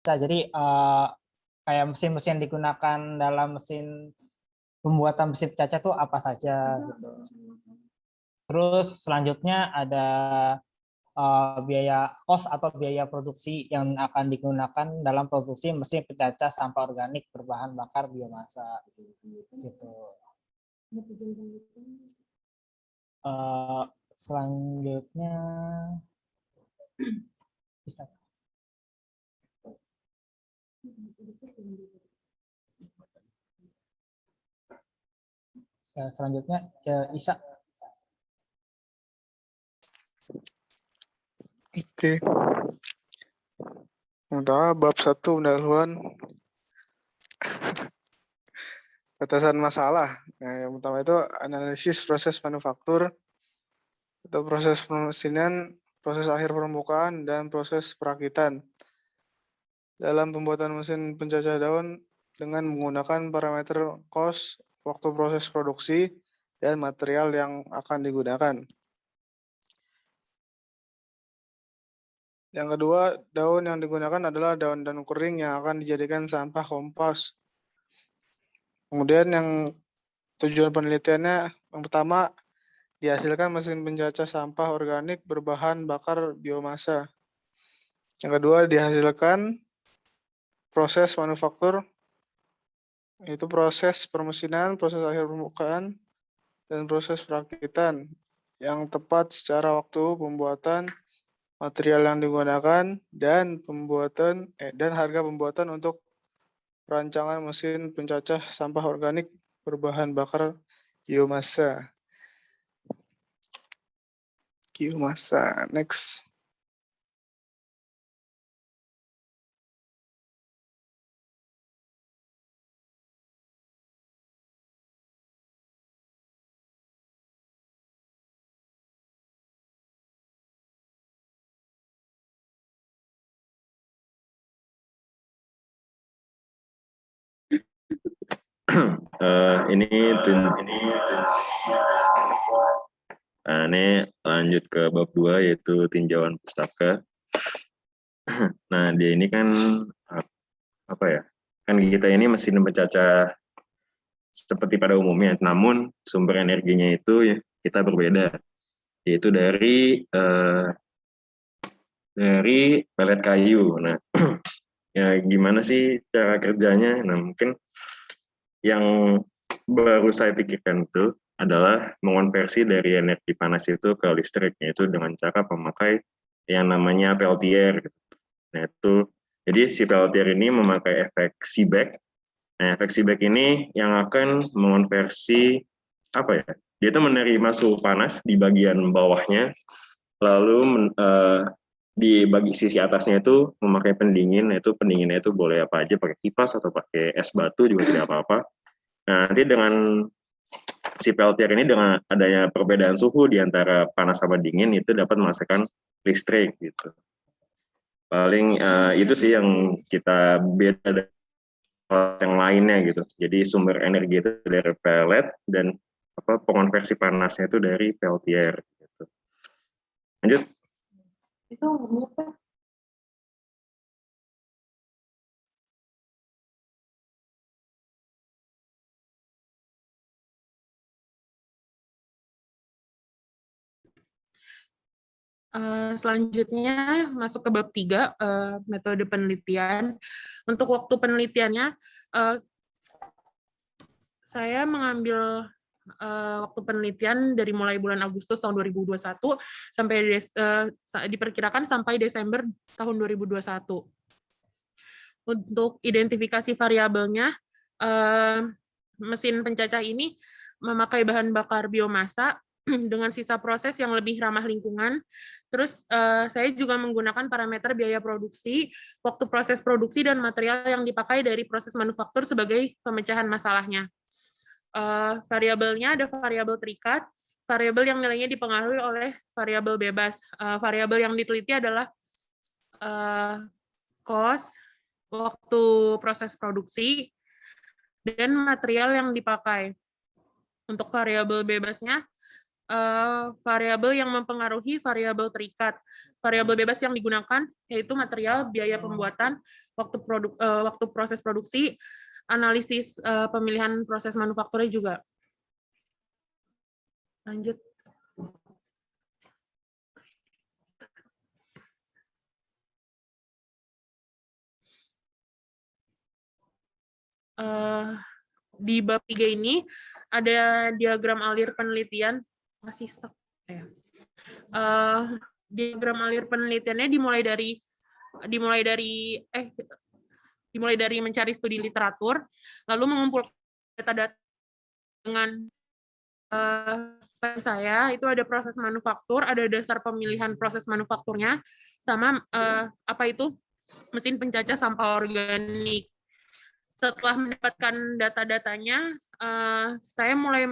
Jadi kayak mesin-mesin yang digunakan dalam pembuatan mesin pecah itu apa saja gitu. Terus selanjutnya ada biaya kos atau biaya produksi yang akan digunakan dalam produksi mesin pencacah sampah organik berbahan bakar biomasa gitu. Selanjutnya bisa. Selanjutnya Isa. Oke. Pertama, bab 1 pendahuluan batasan masalah. Nah, yang pertama itu analisis proses manufaktur atau proses pemesinan, proses akhir permukaan, dan proses perakitan. Dalam pembuatan mesin pencacah daun dengan menggunakan parameter cost, waktu proses produksi, dan material yang akan digunakan. Yang kedua, daun yang digunakan adalah daun-daun kering yang akan dijadikan sampah kompos. Kemudian yang tujuan penelitiannya, yang pertama, dihasilkan mesin pencacah sampah organik berbahan bakar biomasa. Yang kedua, dihasilkan proses manufaktur, yaitu proses permesinan, proses akhir permukaan, dan proses perakitan yang tepat secara waktu pembuatan, material yang digunakan, dan harga pembuatan untuk rancangan mesin pencacah sampah organik berbahan bakar biomasa. Next. Ini lanjut ke bab 2 yaitu tinjauan pustaka. Nah, dia ini kan apa ya? Kan kita ini mesin pencacah seperti pada umumnya, namun sumber energinya itu ya kita berbeda, yaitu dari pelet kayu. Nah, ya gimana sih cara kerjanya? Nah, mungkin yang baru saya pikirkan itu adalah mengonversi dari energi panas itu ke listrik, yaitu dengan cara memakai yang namanya Peltier. Nah, itu jadi si Peltier ini memakai efek Seebeck. Nah, efek Seebeck ini yang akan mengonversi apa ya? Dia itu menerima suhu panas di bagian bawahnya, lalu di bagi sisi atasnya itu memakai pendingin. Itu pendinginnya itu boleh apa aja, pakai kipas atau pakai es batu juga tidak apa-apa. Nah, nanti dengan si Peltier ini dengan adanya perbedaan suhu di antara panas sama dingin itu dapat menghasilkan listrik gitu. Paling itu sih yang kita beda dari yang lainnya gitu. Jadi sumber energi itu dari pelet dan pengonversi panasnya itu dari Peltier gitu. Lanjut. Itu apa? Selanjutnya masuk ke bab 3, metode penelitian. Untuk waktu penelitiannya, saya mengambil waktu penelitian dari mulai bulan Agustus tahun 2021 sampai diperkirakan sampai Desember tahun 2021. Untuk identifikasi variabelnya, mesin pencacah ini memakai bahan bakar biomasa dengan sisa proses yang lebih ramah lingkungan. Terus saya juga menggunakan parameter biaya produksi, waktu proses produksi, dan material yang dipakai dari proses manufaktur sebagai pemecahan masalahnya. Variabelnya ada variabel terikat, variabel yang nilainya dipengaruhi oleh variabel bebas. Variabel yang diteliti adalah cost, waktu proses produksi, dan material yang dipakai. Untuk variabel bebasnya, variabel yang mempengaruhi variabel terikat. Variabel bebas yang digunakan yaitu material, biaya pembuatan, waktu proses produksi, analisis pemilihan proses manufakturnya juga. Lanjut. Di bab 3 ini ada diagram alir penelitian. Masih stuck. Diagram alir penelitiannya dimulai dari mencari studi literatur, lalu mengumpulkan data-data dengan saya itu ada proses manufaktur, ada dasar pemilihan proses manufakturnya, sama apa itu mesin pencacah sampah organik. Setelah mendapatkan data-datanya, saya mulai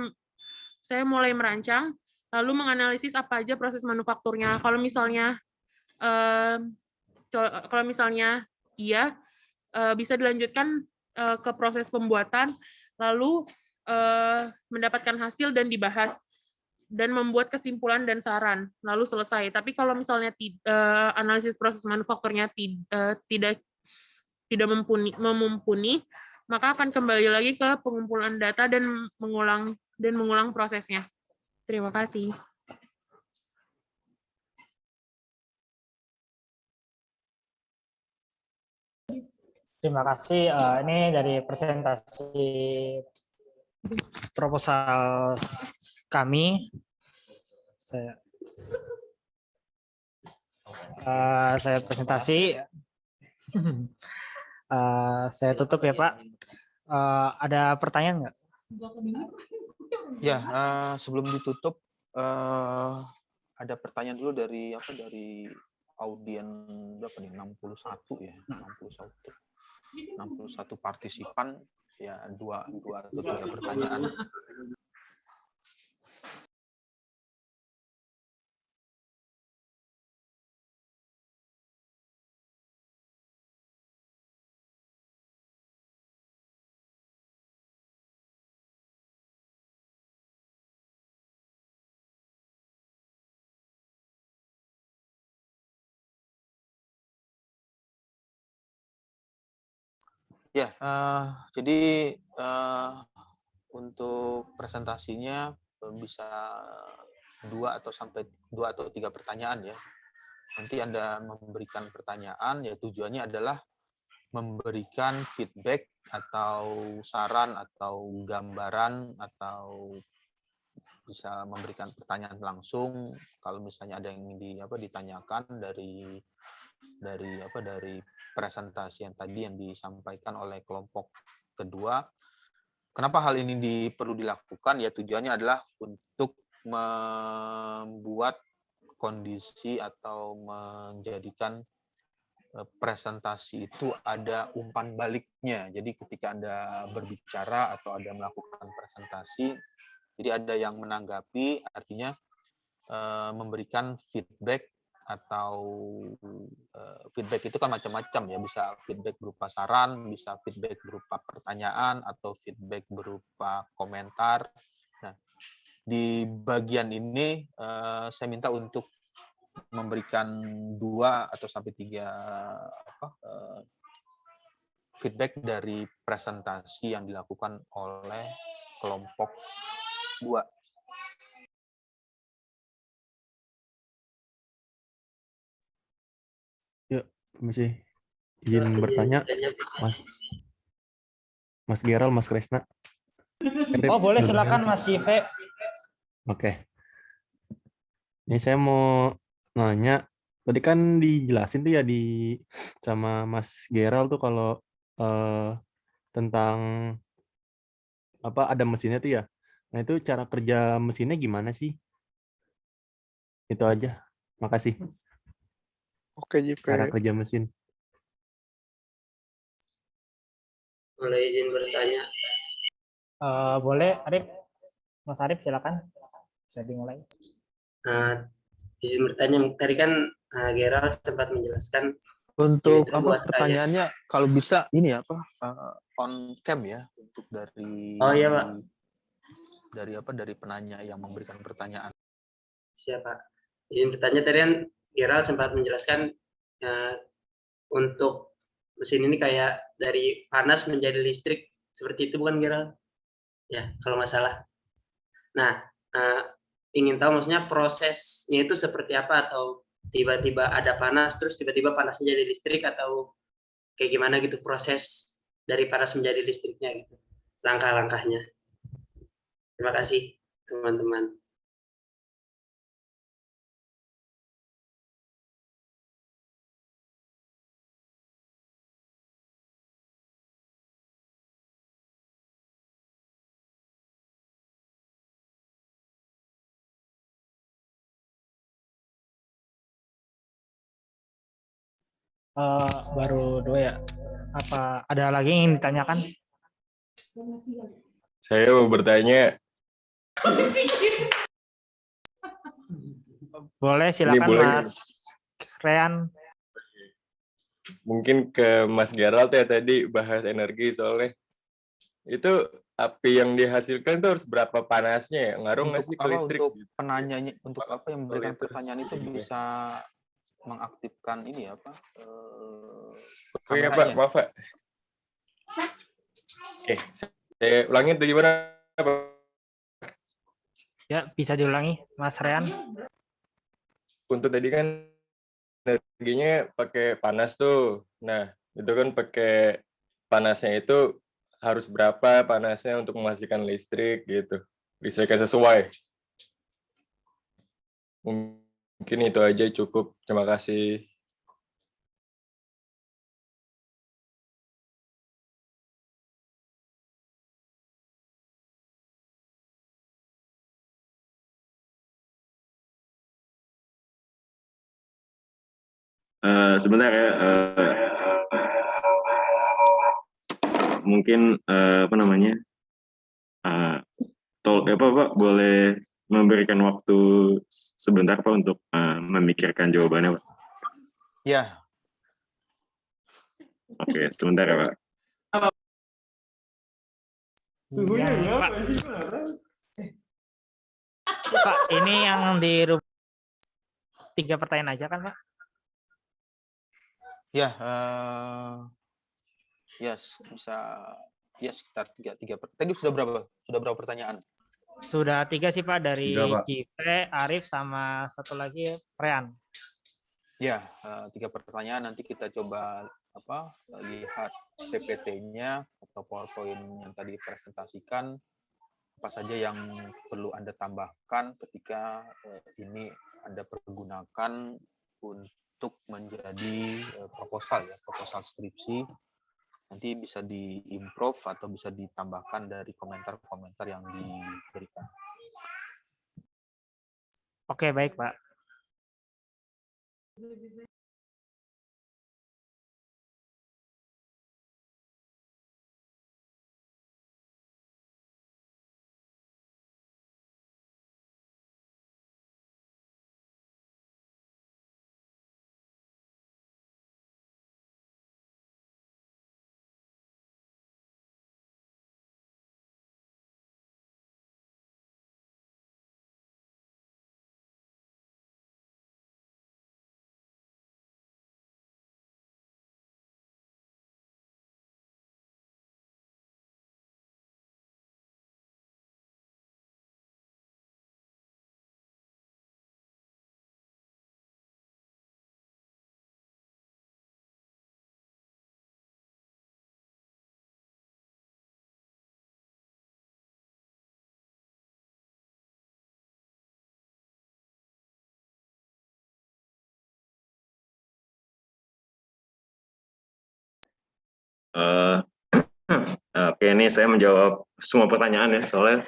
merancang, lalu menganalisis apa aja proses manufakturnya. Kalau misalnya iya, bisa dilanjutkan ke proses pembuatan, lalu mendapatkan hasil dan dibahas dan membuat kesimpulan dan saran, lalu selesai. Tapi kalau misalnya analisis proses manufakturnya tidak mumpuni, maka akan kembali lagi ke pengumpulan data dan mengulang prosesnya. Terima kasih. Terima kasih. Ini dari presentasi proposal kami. Saya presentasi. Saya tutup ya Pak. Ada pertanyaan nggak? Ya, sebelum ditutup ada pertanyaan dulu dari audien berapa nih? 61 ya, 61 partisipan ya, dua atau tiga pertanyaan. Ya, jadi untuk presentasinya bisa 2 atau 3 pertanyaan ya. Nanti Anda memberikan pertanyaan, ya tujuannya adalah memberikan feedback atau saran atau gambaran atau bisa memberikan pertanyaan langsung kalau misalnya ada yang ditanyakan dari presentasi yang tadi yang disampaikan oleh kelompok kedua. Kenapa hal ini perlu dilakukan? Ya tujuannya adalah untuk membuat kondisi atau menjadikan presentasi itu ada umpan baliknya. Jadi ketika Anda berbicara atau Anda melakukan presentasi, jadi ada yang menanggapi, artinya memberikan feedback atau feedback itu kan macam-macam ya, bisa feedback berupa saran, bisa feedback berupa pertanyaan, atau feedback berupa komentar. Nah, di bagian ini saya minta untuk memberikan 2 atau sampai 3 feedback dari presentasi yang dilakukan oleh kelompok 2. Yuk, permisi. Izin bertanya, Mas Geral, Mas Kresna. Oh boleh, silakan Mas Yive. Oke. Ini saya mau nanya, tadi kan dijelasin tuh ya sama Mas Geral tuh kalau tentang ada mesinnya tuh ya. Nah itu cara kerja mesinnya gimana sih? Itu aja. Makasih. Oke, JP. Cara kerja mesin. Boleh izin bertanya? Boleh, Arif. Mas Arif, silakan. Bisa dimulai. Izin bertanya, tadi kan Geral sempat menjelaskan Untuk itu buat pertanyaannya kalau bisa ini on cam ya, untuk dari Oh iya, Pak. dari penanya yang memberikan pertanyaan. Siapa? Izin bertanya, tadi kan Gerald sempat menjelaskan untuk mesin ini kayak dari panas menjadi listrik, seperti itu bukan Gerald? Ya, kalau nggak salah. Nah, ingin tahu maksudnya prosesnya itu seperti apa, atau tiba-tiba ada panas terus tiba-tiba panasnya jadi listrik, atau kayak gimana gitu proses dari panas menjadi listriknya gitu, langkah-langkahnya. Terima kasih teman-teman. Baru 2 ya. Apa ada lagi yang ingin ditanyakan? Saya mau bertanya, Boleh, silakan boleh Mas Rean. mungkin ke Mas Gerald ya, tadi bahas energi soalnya. Itu api yang dihasilkan tuh harus berapa panasnya ya? Ngaruh nggak Untuk sih ke apa? listrik? Untuk gitu? penanyanya, untuk apa yang memberikan Liter. pertanyaan itu bisa mengaktifkan ini apa? Oh iya Pak, Kameranya. maaf Pak. Saya ulangin tuh gimana Pak? Ya, bisa diulangi Mas Rean. Untuk tadi kan energinya pakai panas tuh. Nah, itu kan pakai panasnya itu harus berapa panasnya untuk menghasilkan listrik gitu. Listrik yang sesuai. Mungkin itu aja cukup. Terima kasih. Sebentar ya. Mungkin apa namanya? Pak boleh memberikan waktu sebentar Pak untuk memikirkan jawabannya Pak. Ya, Oke, sebentar ya Pak. Pak, ini yang di 3 pertanyaan aja kan Pak? ya, bisa, ya sekitar tiga. Tadi sudah berapa pertanyaan? Sudah 3 sih Pak, dari 3, Pak. Cipre, Arif, sama satu lagi Rean. Ya, 3 pertanyaan. Nanti kita coba lihat PPT-nya atau PowerPoint yang tadi presentasikan, apa saja yang perlu Anda tambahkan ketika ini Anda pergunakan untuk menjadi proposal skripsi. Nanti bisa di-improve atau bisa ditambahkan dari komentar-komentar yang diberikan. Oke, baik Pak. Oke, ini saya menjawab semua pertanyaan ya, soalnya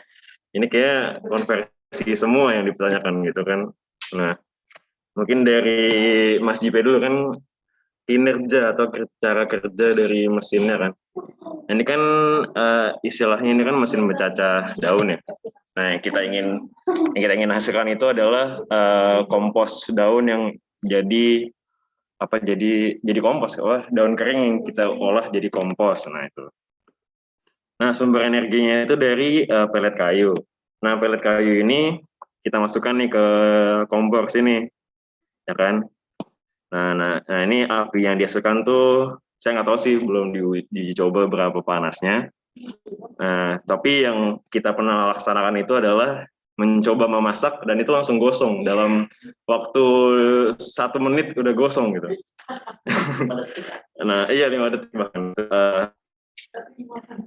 ini kayak konversi semua yang dipertanyakan gitu kan. Nah, mungkin dari Mas Jipe dulu kan, kinerja atau cara kerja dari mesinnya kan. Ini kan istilahnya ini kan mesin mencacah daun ya. Nah, yang kita ingin hasilkan itu adalah kompos daun yang jadi kompos, daun kering yang kita olah jadi kompos. Nah, itu. Nah, sumber energinya itu dari pelet kayu. Nah, pelet kayu ini kita masukkan nih ke kompor sini, ya kan? Nah, ini api yang dihasilkan tuh saya nggak tahu sih, belum dicoba berapa panasnya. Nah, tapi yang kita pernah laksanakan itu adalah mencoba memasak dan itu langsung gosong dalam waktu 1 menit udah gosong gitu. Nah, iya 5 detik bahkan.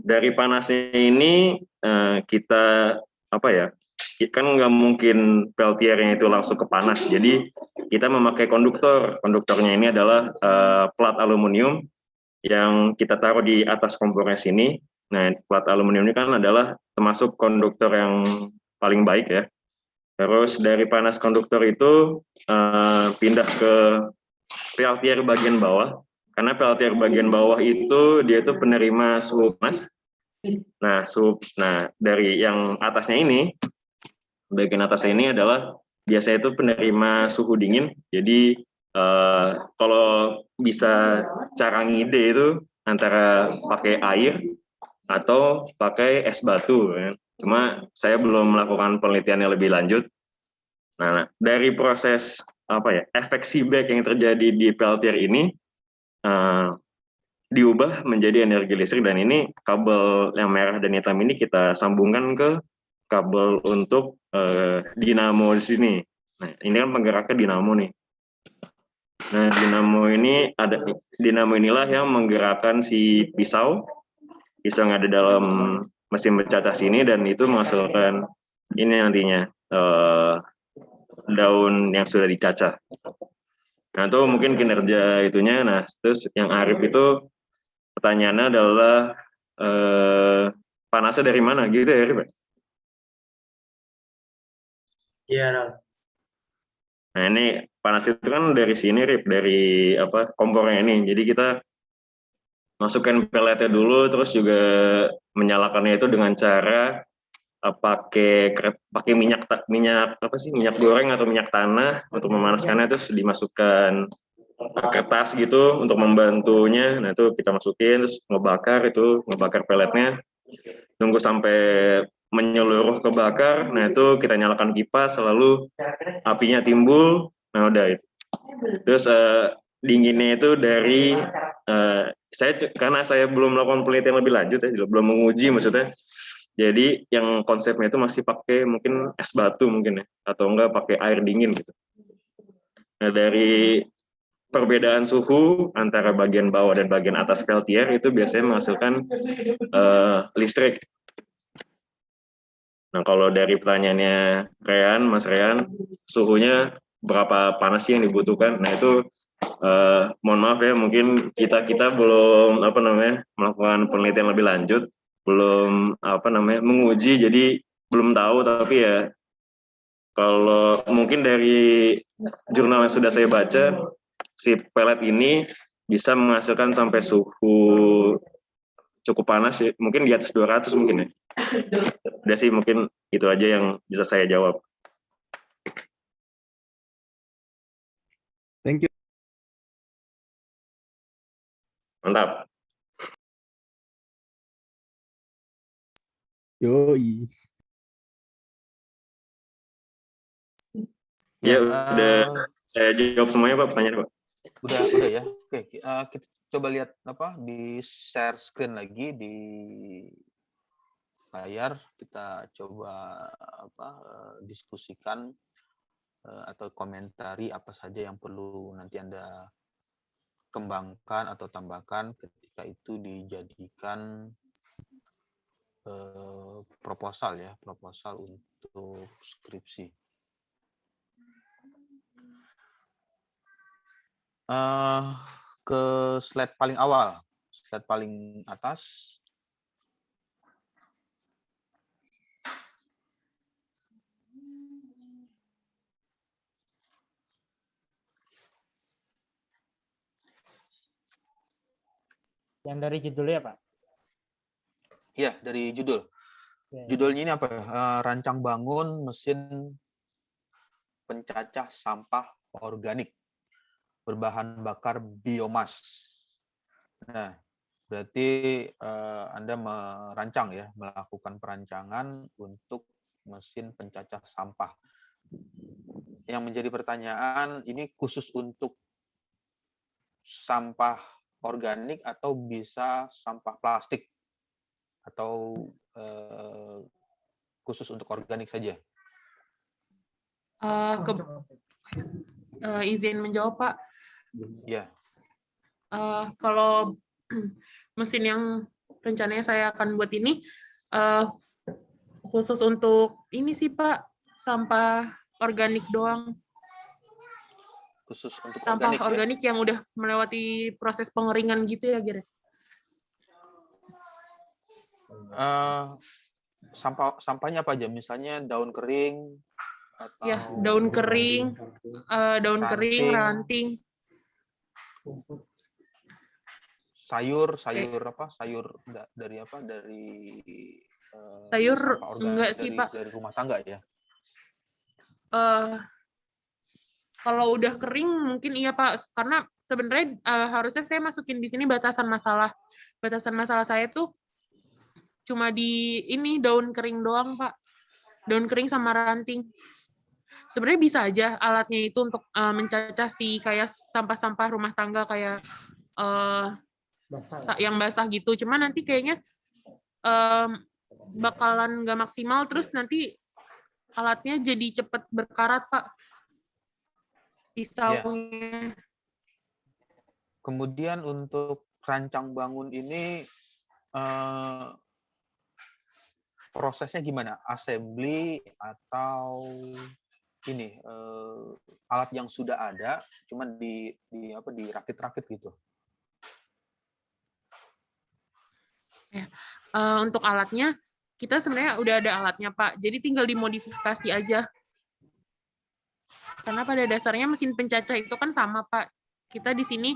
Dari panasnya ini kita apa ya? Kan nggak mungkin peltiernya itu langsung ke panas. Jadi kita memakai konduktor. Konduktornya ini adalah plat aluminium yang kita taruh di atas kompornya sini. Nah, plat aluminium ini kan adalah termasuk konduktor yang paling baik ya. Terus dari panas konduktor itu pindah ke peltier bagian bawah. Karena peltier bagian bawah itu dia itu penerima suhu panas. Nah, dari yang atasnya ini, bagian atasnya ini adalah biasanya itu penerima suhu dingin. Jadi kalau bisa cara ngide itu antara pakai air atau pakai es batu. Ya. Cuma saya belum melakukan penelitian yang lebih lanjut. Nah, dari proses efek seebeck yang terjadi di peltier ini diubah menjadi energi listrik, dan ini kabel yang merah dan hitam ini kita sambungkan ke kabel untuk dinamo di sini. Nah, ini kan penggeraknya dinamo nih. Nah, dinamo inilah yang menggerakkan si pisau yang ada dalam mesin bercacah sini, dan itu menghasilkan ini nantinya daun yang sudah dicacah. Nah, itu mungkin kinerja itunya. Nah, terus yang Arif itu pertanyaannya adalah panasnya dari mana gitu ya, Arif? Iya, Ral. Nah, ini panas itu kan dari sini, Rip, dari kompornya ini. Jadi kita masukkan peletnya dulu, terus juga menyalakannya itu dengan cara pakai minyak goreng atau minyak tanah untuk memanaskannya, terus dimasukkan kertas gitu untuk membantunya. Nah, itu kita masukin, terus ngebakar peletnya, tunggu sampai menyeluruh kebakar. Nah, itu kita nyalakan kipas, lalu apinya timbul. Nah, udah itu. Terus dinginnya itu dari karena saya belum melakukan penelitian lebih lanjut ya, belum menguji maksudnya. Jadi yang konsepnya itu masih pakai mungkin es batu mungkin ya, atau enggak pakai air dingin gitu. Nah, dari perbedaan suhu antara bagian bawah dan bagian atas peltier itu biasanya menghasilkan listrik. Nah, kalau dari pertanyaannya Mas Rehan, suhunya berapa panas sih yang dibutuhkan? Nah, itu mohon maaf ya, mungkin kita belum melakukan penelitian lebih lanjut, belum menguji, jadi belum tahu. Tapi ya kalau mungkin dari jurnal yang sudah saya baca, si pelet ini bisa menghasilkan sampai suhu cukup panas ya, mungkin di atas 200 mungkin ya. Udah sih, mungkin itu aja yang bisa saya jawab. Thank you. Mantap. Yoi. Ya, udah saya jawab semuanya, Pak, pertanyaan, Pak. Udah ya. Oke, kita coba lihat di share screen lagi di layar. Kita coba diskusikan atau komentari apa saja yang perlu nanti Anda kembangkan atau tambahkan ketika itu dijadikan proposal untuk skripsi. Ke slide paling awal, slide paling atas. Yang dari judulnya, Pak? Ya, dari judul. Judulnya ini apa? Rancang bangun mesin pencacah sampah organik berbahan bakar biomas. Nah, berarti Anda melakukan perancangan untuk mesin pencacah sampah. yang menjadi pertanyaan ini khusus untuk sampah organik atau bisa sampah plastik atau khusus untuk organik saja? Izin menjawab, Pak. Ya, Kalau mesin yang rencananya saya akan buat ini khusus untuk ini sih, Pak, sampah organik doang. khusus untuk Sampah organik ya. organik yang udah melewati proses pengeringan gitu ya, Gere? Sampahnya apa aja? Misalnya daun kering atau Ya, daun kering, ranting, sayur apa? Sayur dari apa? Dari sayur sampah organik enggak sih, Pak. dari rumah tangga ya. Kalau udah kering mungkin iya, Pak, karena sebenarnya harusnya saya masukin di sini batasan masalah saya tuh cuma di ini daun kering doang, Pak, daun kering sama ranting. Sebenarnya bisa aja alatnya itu untuk mencacah si kayak sampah-sampah rumah tangga kayak yang basah gitu, cuma nanti kayaknya bakalan nggak maksimal, terus nanti alatnya jadi cepet berkarat, Pak. Pisaunya. Kemudian untuk rancang bangun ini prosesnya gimana? Assembly atau ini alat yang sudah ada, cuman dirakit-rakit gitu? Ya. Untuk alatnya kita sebenarnya udah ada alatnya, Pak. Jadi tinggal dimodifikasi aja. Karena pada dasarnya mesin pencacah itu kan sama, Pak. Kita di sini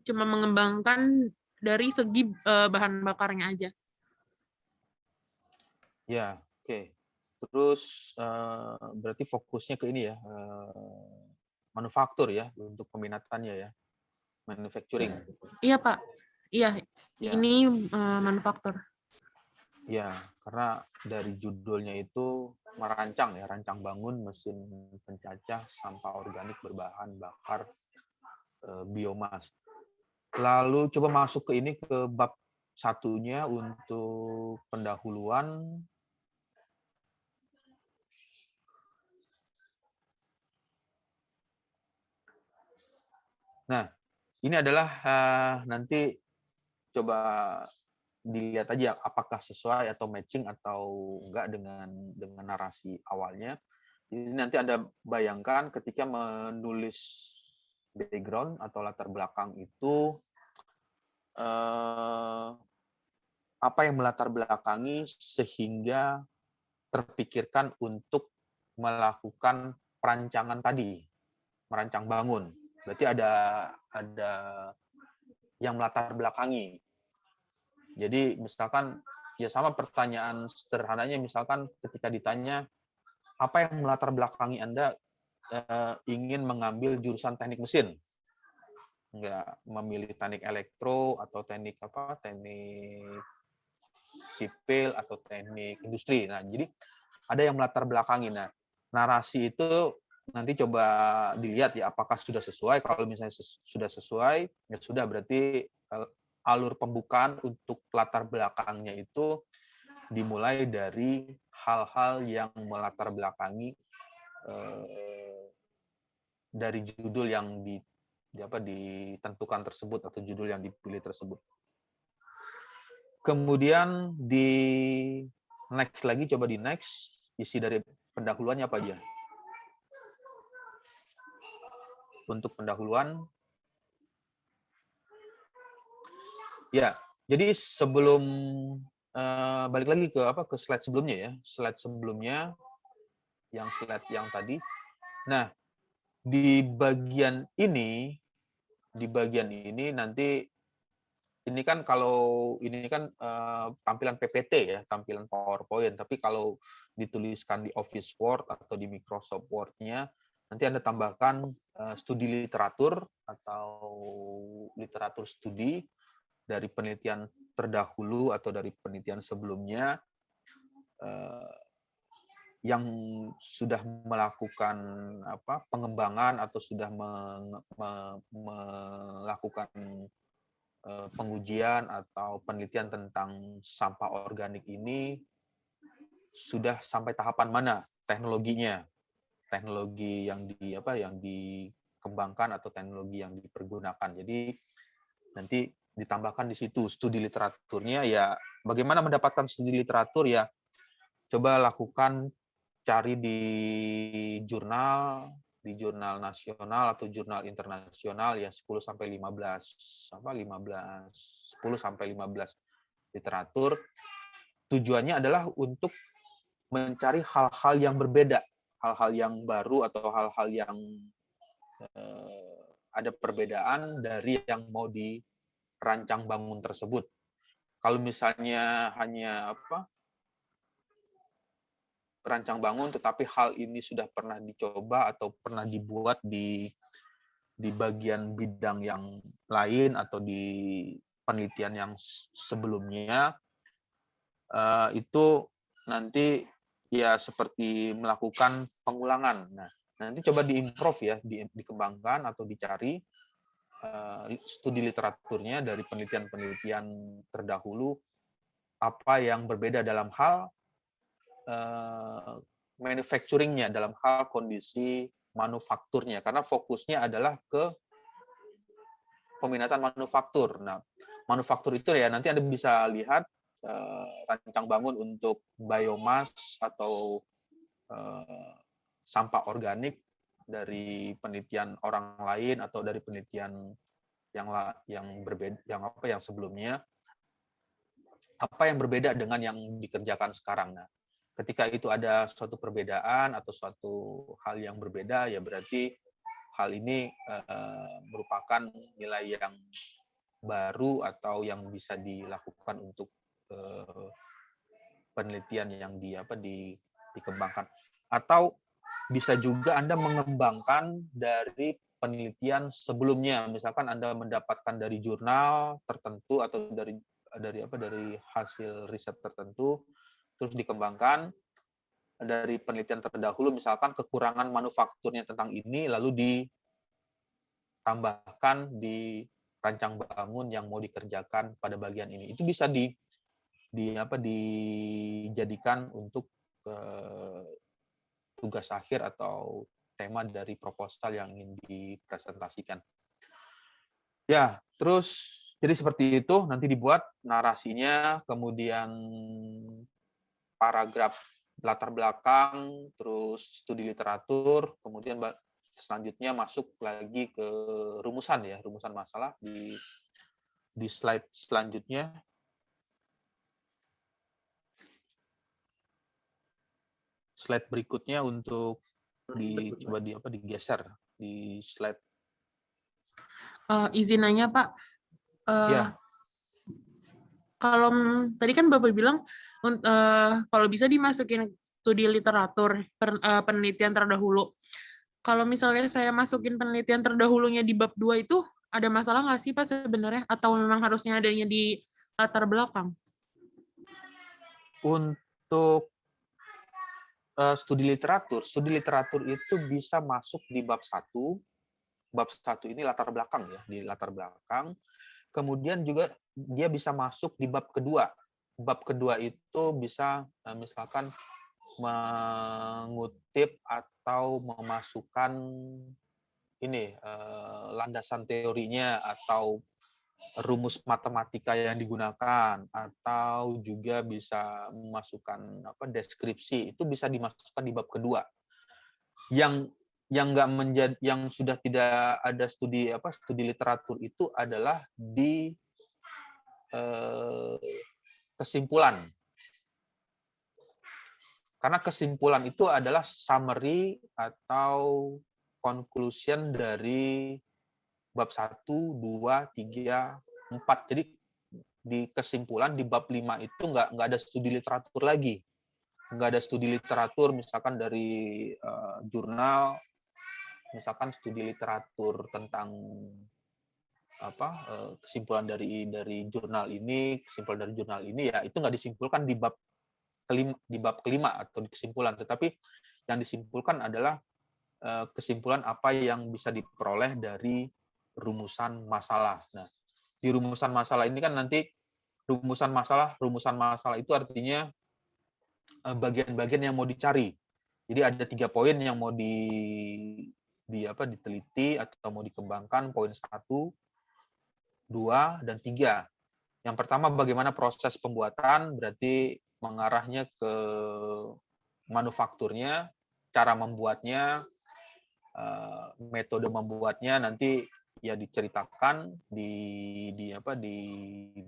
cuma mengembangkan dari segi bahan bakarnya aja. Ya, oke. Terus berarti fokusnya ke ini ya, manufaktur ya untuk peminatannya ya, manufacturing. Iya, Pak. Iya, Ya. ini manufaktur. Ya, karena dari judulnya itu merancang ya, rancang bangun mesin pencacah sampah organik berbahan bakar biomas. Lalu coba masuk ke ini ke bab satunya untuk pendahuluan. Nah, ini adalah nanti coba dilihat aja apakah sesuai atau matching atau enggak dengan narasi awalnya. Jadi nanti Anda bayangkan ketika menulis background atau latar belakang itu apa yang melatar belakangi sehingga terpikirkan untuk melakukan perancangan tadi, merancang bangun. Berarti ada yang melatar belakangi. Jadi misalkan ya sama pertanyaan sederhananya, misalkan ketika ditanya apa yang melatar belakangi Anda ingin mengambil jurusan teknik mesin, nggak memilih teknik elektro atau teknik sipil atau teknik industri. Nah, jadi ada yang melatar belakangi. Nah, narasi itu nanti coba dilihat ya apakah sudah sesuai. Kalau misalnya sudah sesuai, ya sudah, berarti alur pembukaan untuk latar belakangnya itu dimulai dari hal-hal yang melatar belakangi dari judul yang ditentukan tersebut atau judul yang dipilih tersebut. Kemudian di next lagi, coba di next, isi dari pendahuluannya apa aja? Untuk pendahuluan, ya, jadi sebelum balik lagi ke slide sebelumnya ya, slide yang tadi. Nah, di bagian ini nanti ini kan kalau ini kan tampilan PPT ya, tampilan PowerPoint, tapi kalau dituliskan di Office Word atau di Microsoft Word-nya, nanti Anda tambahkan studi literatur atau literatur studi dari penelitian terdahulu atau dari penelitian sebelumnya yang sudah melakukan pengembangan atau sudah melakukan pengujian atau penelitian tentang sampah organik ini sudah sampai tahapan mana teknologinya, teknologi yang dikembangkan atau teknologi yang dipergunakan. Jadi nanti ditambahkan di situ studi literaturnya, ya bagaimana mendapatkan studi literatur, ya coba lakukan, cari di jurnal nasional atau jurnal internasional ya 10 sampai 15 literatur. Tujuannya adalah untuk mencari hal-hal yang berbeda, hal-hal yang baru atau hal-hal yang ada perbedaan dari yang mau dirancang bangun tersebut. Kalau misalnya hanya rancang bangun, tetapi hal ini sudah pernah dicoba atau pernah dibuat di bagian bidang yang lain atau di penelitian yang sebelumnya, itu nanti ya seperti melakukan pengulangan. Nah, nanti coba diimprove ya, dikembangkan atau dicari studi literaturnya dari penelitian-penelitian terdahulu, apa yang berbeda dalam hal manufacturing-nya, dalam hal kondisi manufakturnya, karena fokusnya adalah ke peminatan manufaktur. Nah, manufaktur itu ya nanti Anda bisa lihat rancang bangun untuk biomas atau sampah organik dari penelitian orang lain atau dari penelitian yang berbeda, yang sebelumnya, apa yang berbeda dengan yang dikerjakan sekarang. Nah, ketika itu ada suatu perbedaan atau suatu hal yang berbeda, ya berarti hal ini merupakan nilai yang baru atau yang bisa dilakukan untuk penelitian yang dikembangkan. Atau bisa juga Anda mengembangkan dari penelitian sebelumnya, misalkan Anda mendapatkan dari jurnal tertentu atau dari hasil riset tertentu, terus dikembangkan dari penelitian terdahulu, misalkan kekurangan manufakturnya tentang ini, lalu ditambahkan di rancang bangun yang mau dikerjakan pada bagian ini. Itu bisa dijadikan untuk tugas akhir atau tema dari proposal yang ingin dipresentasikan. Ya, terus jadi seperti itu, nanti dibuat narasinya, kemudian paragraf latar belakang, terus studi literatur, kemudian selanjutnya masuk lagi ke rumusan ya, rumusan masalah di slide selanjutnya. Slide berikutnya untuk coba digeser di slide. Izin nanya Pak. Ya. Kalau tadi kan Bapak bilang kalau bisa dimasukin studi literatur penelitian terdahulu. Kalau misalnya saya masukin penelitian terdahulunya di bab 2 itu ada masalah nggak sih Pak sebenarnya? Atau memang harusnya adanya di latar belakang? Untuk studi literatur itu bisa masuk di bab 1. Bab 1 ini latar belakang ya, di latar belakang. Kemudian juga dia bisa masuk di bab kedua. Bab kedua itu bisa misalkan mengutip atau memasukkan ini landasan teorinya atau rumus matematika yang digunakan, atau juga bisa memasukkan deskripsi, itu bisa dimasukkan di bab kedua. Yang sudah tidak ada studi literatur itu adalah di kesimpulan. Karena kesimpulan itu adalah summary atau conclusion dari bab 1, 2, 3, 4. Jadi di kesimpulan di bab 5 itu nggak ada studi literatur lagi. Nggak ada studi literatur misalkan dari jurnal, misalkan studi literatur tentang kesimpulan dari jurnal ini, kesimpulan dari jurnal ini, ya itu nggak disimpulkan di bab bab kelima atau di kesimpulan, tetapi yang disimpulkan adalah kesimpulan apa yang bisa diperoleh dari rumusan masalah. Nah, di rumusan masalah ini kan nanti rumusan masalah itu artinya bagian-bagian yang mau dicari. Jadi ada 3 poin yang mau diteliti atau mau dikembangkan, poin 1, 2, dan 3. Yang pertama, bagaimana proses pembuatan, berarti mengarahnya ke manufakturnya, cara membuatnya, metode membuatnya nanti ya diceritakan di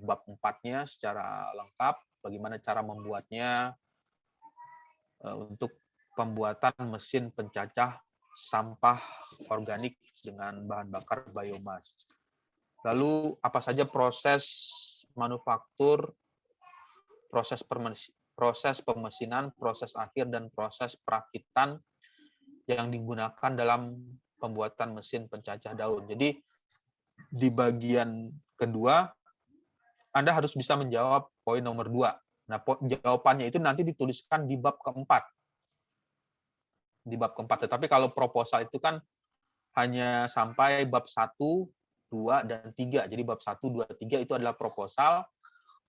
bab 4-nya secara lengkap, bagaimana cara membuatnya untuk pembuatan mesin pencacah sampah organik dengan bahan bakar biomas. Lalu apa saja proses manufaktur, proses pemesinan, proses akhir, dan proses perakitan yang digunakan dalam pembuatan mesin pencacah daun. Jadi di bagian kedua, Anda harus bisa menjawab poin nomor 2. Nah, jawabannya itu nanti dituliskan di bab keempat. Tetapi kalau proposal itu kan hanya sampai bab 1, 2, dan 3. Jadi bab 1, 2, 3 itu adalah proposal.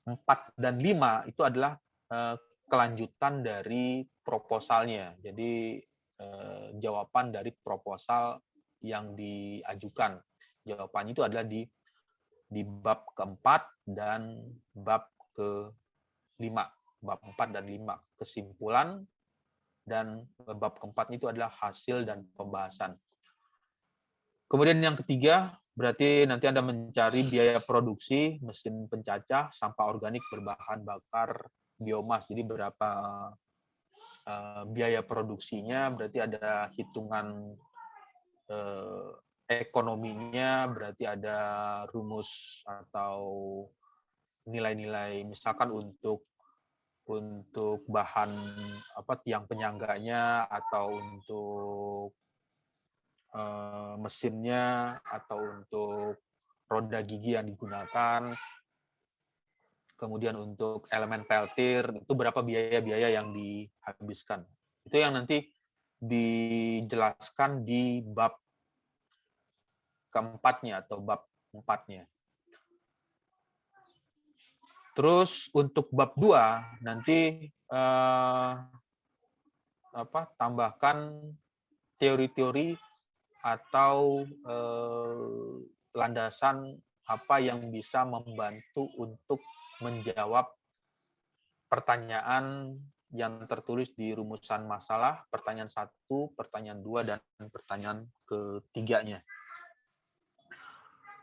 4 dan 5 itu adalah kelanjutan dari proposalnya. Jadi jawaban dari proposal yang diajukan. Jawabannya itu adalah di bab keempat dan bab ke-5. Bab 4 dan 5 kesimpulan, dan bab keempat itu adalah hasil dan pembahasan. Kemudian yang ketiga, berarti nanti Anda mencari biaya produksi mesin pencacah sampah organik berbahan bakar biomas. Jadi berapa biaya produksinya, berarti ada hitungan ekonominya, berarti ada rumus atau nilai-nilai, misalkan untuk bahan tiang penyangganya, atau untuk mesinnya, atau untuk roda gigi yang digunakan, kemudian untuk elemen peltir, itu berapa biaya-biaya yang dihabiskan. Itu yang nanti dijelaskan di bab keempatnya atau bab 4-nya. Terus untuk bab 2 nanti tambahkan teori-teori atau landasan apa yang bisa membantu untuk menjawab pertanyaan yang tertulis di rumusan masalah, pertanyaan 1, pertanyaan 2, dan pertanyaan ketiganya.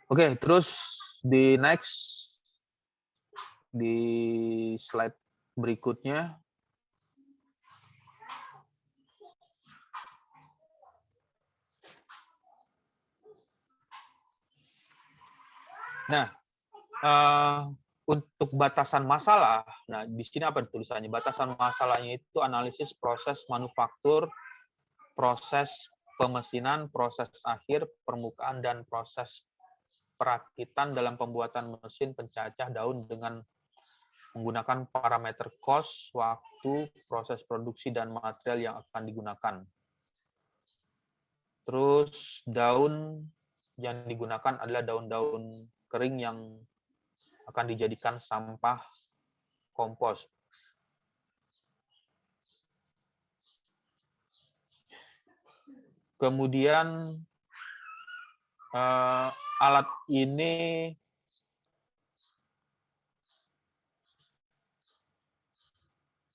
Oke, terus di slide berikutnya. Nah, untuk batasan masalah, nah di sini apa tulisannya? Batasan masalahnya itu analisis proses manufaktur, proses pemesinan, proses akhir, permukaan, dan proses perakitan dalam pembuatan mesin pencacah daun dengan menggunakan parameter cost, waktu, proses produksi, dan material yang akan digunakan. Terus daun yang digunakan adalah daun-daun kering yang akan dijadikan sampah kompos. Kemudian alat ini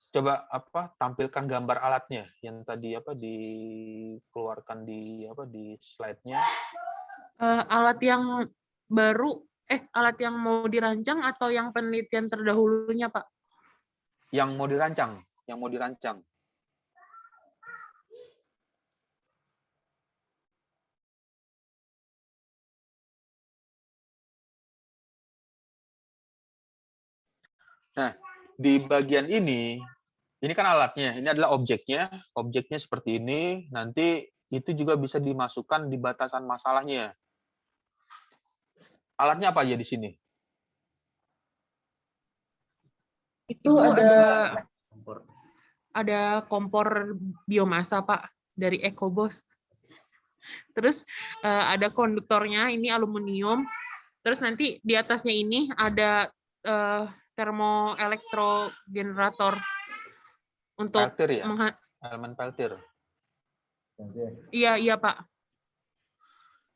coba tampilkan gambar alatnya yang tadi dikeluarkan di slide-nya. Alat yang baru, alat yang mau dirancang atau yang penelitian terdahulunya, Pak? Yang mau dirancang. Nah, di bagian ini kan alatnya, ini adalah objeknya seperti ini, nanti itu juga bisa dimasukkan di batasan masalahnya. Alatnya apa aja di sini? Itu ada ada kompor biomasa, Pak, dari EcoBOS. Terus ada konduktornya, ini aluminium. Terus nanti di atasnya ini ada termoelektrogenerator untuk Peltir ya? Elemen peltir. Iya, Pak.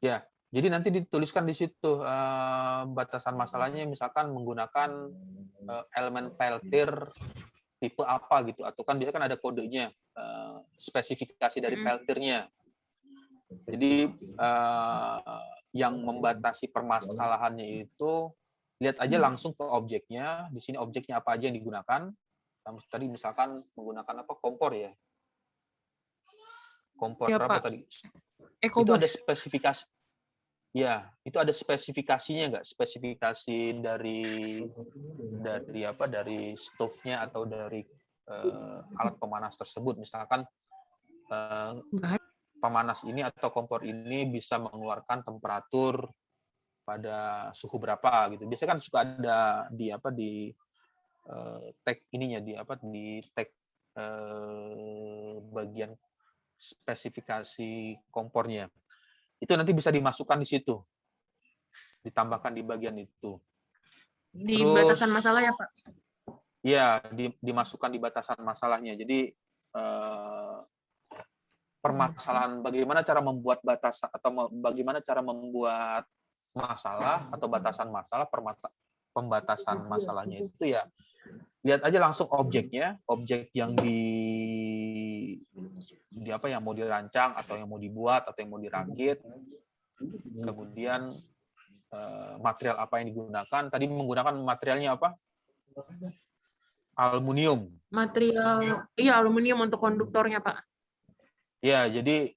Ya, jadi nanti dituliskan di situ batasan masalahnya, misalkan menggunakan elemen peltir tipe apa gitu, atau kan biasanya kan ada kodenya, spesifikasi dari peltirnya. Jadi yang membatasi permasalahannya itu lihat aja langsung ke objeknya. Di sini objeknya apa aja yang digunakan. Tadi misalkan menggunakan apa, kompor ya. Kompor Ya, apa Pak. tadi? Itu EcoBOS. ada spesifikasi. Ya, itu ada spesifikasinya nggak? Spesifikasi dari apa? Dari stove-nya atau dari alat pemanas tersebut. Misalkan pemanas ini atau kompor ini bisa mengeluarkan temperatur pada suhu berapa gitu. Biasanya kan suka ada di apa di tag ininya di apa di tag bagian spesifikasi kompornya. Itu nanti bisa dimasukkan di situ. Ditambahkan di bagian itu. Di Terus, batasan masalah ya, Pak? Iya, dimasukkan di batasan masalahnya. Jadi permasalahan bagaimana cara membuat batasan atau bagaimana cara membuat masalah atau batasan masalah, pembatasan masalahnya itu ya lihat aja langsung objeknya, objek yang di apa yang mau dirancang atau yang mau dibuat atau yang mau dirakit, kemudian material apa yang digunakan. Tadi menggunakan materialnya apa? Aluminium. Material, iya aluminium untuk konduktornya, Pak. Ya, jadi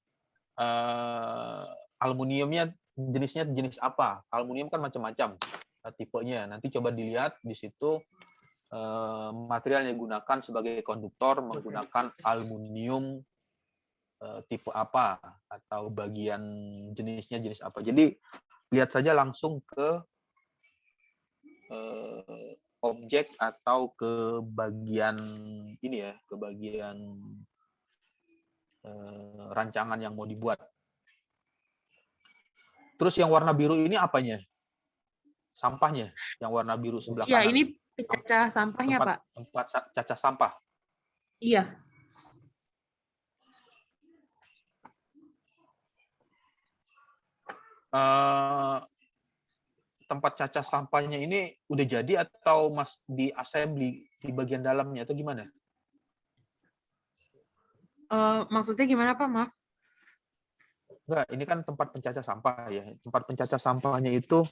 aluminiumnya jenisnya jenis apa? Aluminium kan macam-macam tipenya. Nanti coba dilihat di situ material yang digunakan sebagai konduktor menggunakan aluminium tipe apa atau bagian jenisnya jenis apa. Jadi lihat saja langsung ke objek atau ke bagian ini ya, ke bagian rancangan yang mau dibuat. Terus yang warna biru ini apanya? Sampahnya, yang warna biru sebelah Iya, kanan. ini cacah sampahnya, Pak. Tempat cacah sampah. Iya. Tempat cacah sampahnya ini udah jadi atau di assembly di bagian dalamnya atau gimana? Maksudnya gimana, Pak? Maaf. Enggak, ini kan tempat pencacah sampah ya. Tempat pencacah sampahnya itu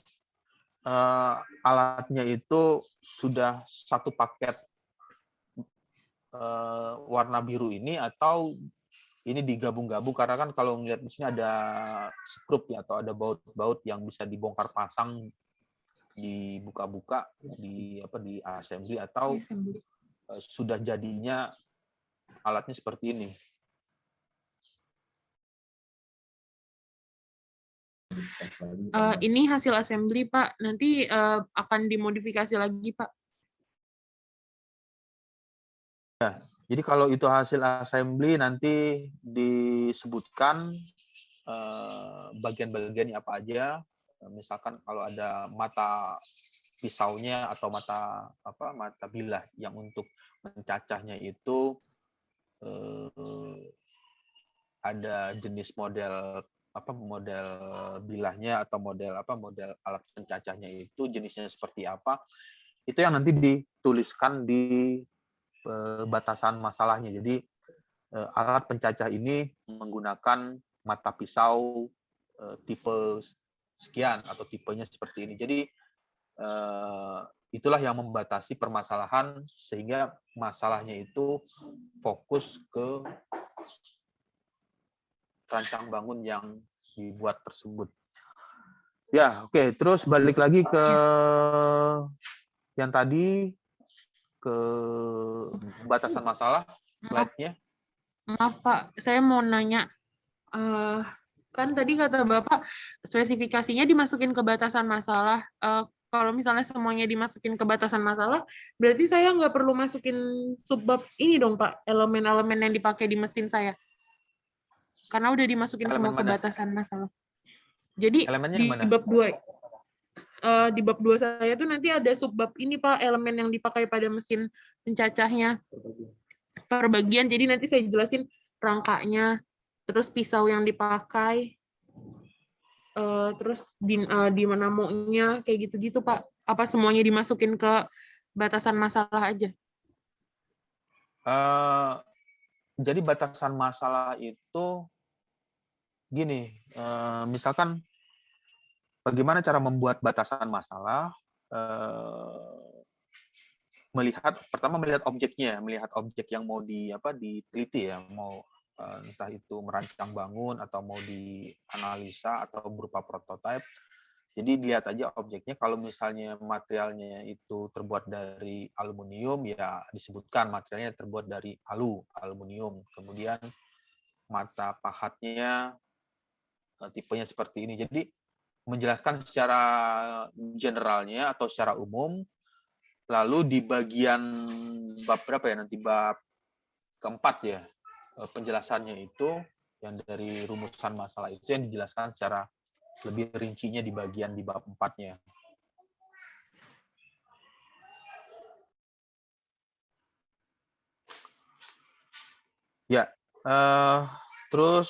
alatnya itu sudah satu paket warna biru ini atau ini digabung-gabung, karena kan kalau melihat di sini ada skrup ya atau ada baut-baut yang bisa dibongkar pasang, dibuka-buka di apa di assembly atau sudah jadinya alatnya seperti ini. Ini hasil assembly, Pak. Nanti akan dimodifikasi lagi, Pak. Ya, jadi kalau itu hasil assembly nanti disebutkan bagian-bagiannya apa aja. Misalkan kalau ada mata pisaunya atau mata bilah yang untuk mencacahnya itu ada jenis model model bilahnya atau model alat pencacahnya itu jenisnya seperti apa. Itu yang nanti dituliskan di batasan masalahnya. Jadi alat pencacah ini menggunakan mata pisau tipe sekian atau tipenya seperti ini. Jadi itulah yang membatasi permasalahan sehingga masalahnya itu fokus ke rancang bangun yang dibuat tersebut. Ya, oke. Terus balik lagi ke yang tadi, ke batasan masalah, slide-nya. Maaf, Pak. Saya mau nanya. Kan tadi kata Bapak, spesifikasinya dimasukin ke batasan masalah. kalau misalnya semuanya dimasukin ke batasan masalah, berarti saya nggak perlu masukin subbab ini dong, Pak, elemen-elemen yang dipakai di mesin saya. Karena udah dimasukin Elemen semua ke mana? batasan masalah. Jadi Elemennya yang mana? di bab 2 saya tuh nanti ada subbab ini, Pak, elemen yang dipakai pada mesin pencacahnya. Per bagian, jadi nanti saya jelasin rangkanya, terus pisau yang dipakai, terus di mana maunya, kayak gitu-gitu, Pak. Apa semuanya dimasukin ke batasan masalah aja? Jadi batasan masalah itu gini, misalkan bagaimana cara membuat batasan masalah, pertama melihat objeknya, melihat objek yang mau diteliti ya, mau entah itu merancang bangun atau mau dianalisa atau berupa prototipe. Jadi dilihat aja objeknya, kalau misalnya materialnya itu terbuat dari aluminium, ya disebutkan materialnya terbuat dari aluminium. Kemudian mata pahatnya tipenya seperti ini. Jadi menjelaskan secara generalnya atau secara umum. Lalu di bagian bab berapa ya nanti, bab keempat ya, penjelasannya itu yang dari rumusan masalah itu yang dijelaskan secara lebih rincinya di bab 4-nya. Ya, terus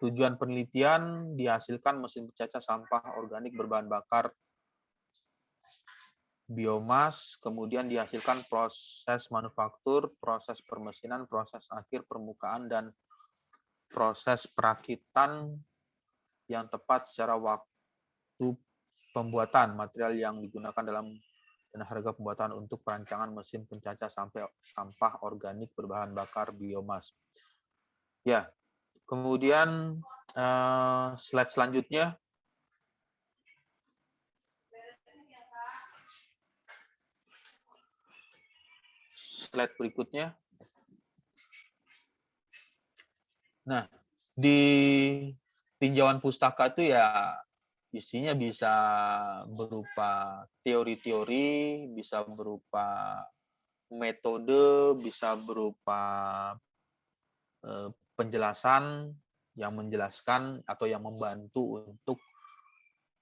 tujuan penelitian dihasilkan mesin pencacah sampah organik berbahan bakar biomas, kemudian dihasilkan proses manufaktur, proses permesinan, proses akhir permukaan, dan proses perakitan yang tepat secara waktu pembuatan material yang digunakan dan harga pembuatan untuk perancangan mesin pencacah sampah organik berbahan bakar biomas. Ya, kemudian slide selanjutnya. Slide berikutnya. Nah, di tinjauan pustaka itu ya isinya bisa berupa teori-teori, bisa berupa metode, bisa berupa penjelasan yang menjelaskan atau yang membantu untuk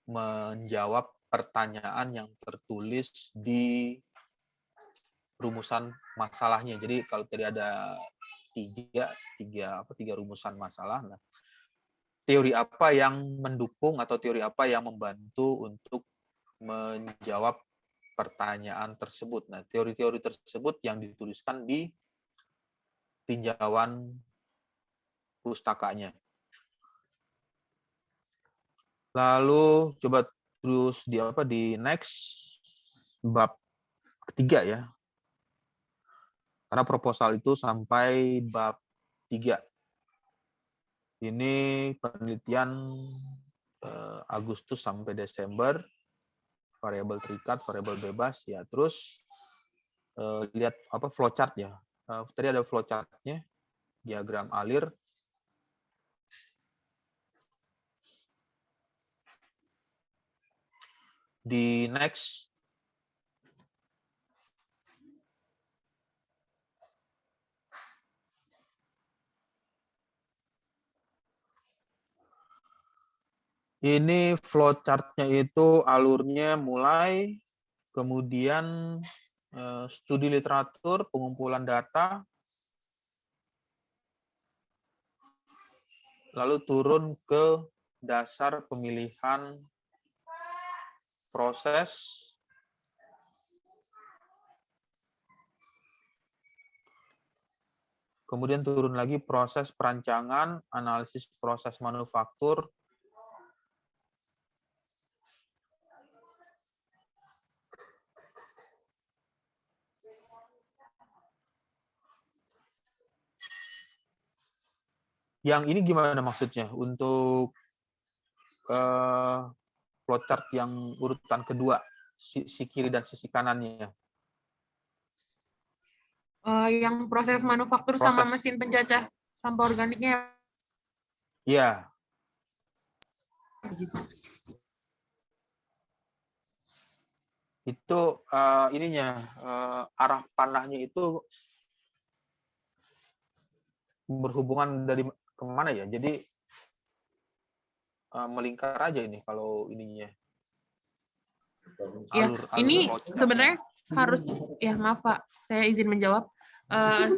menjawab pertanyaan yang tertulis di rumusan masalahnya. Jadi kalau tadi ada tiga rumusan masalah, nah, teori apa yang mendukung atau teori apa yang membantu untuk menjawab pertanyaan tersebut. Nah, teori-teori tersebut yang dituliskan di tinjauan pustakanya. Lalu coba terus di next bab ketiga ya. Karena proposal itu sampai bab 3. Ini penelitian Agustus sampai Desember, variabel terikat, variabel bebas ya. Terus lihat flowchart ya. Tadi ada flowchart-nya, diagram alir. Di next. Ini flowchart-nya itu alurnya mulai, kemudian studi literatur, pengumpulan data, lalu turun ke dasar pemilihan proses, kemudian turun lagi proses perancangan, analisis proses manufaktur, yang ini gimana maksudnya untuk flowchart yang urutan kedua, sisi kiri dan sisi kanannya? Yang proses manufaktur sama mesin pencacah sampah organiknya. Iya. Itu ininya arah panahnya itu berhubungan dari kemana ya? Jadi melingkar aja ini kalau ininya. Ya, ini kocoknya. sebenarnya harus, ya maaf Pak, saya izin menjawab.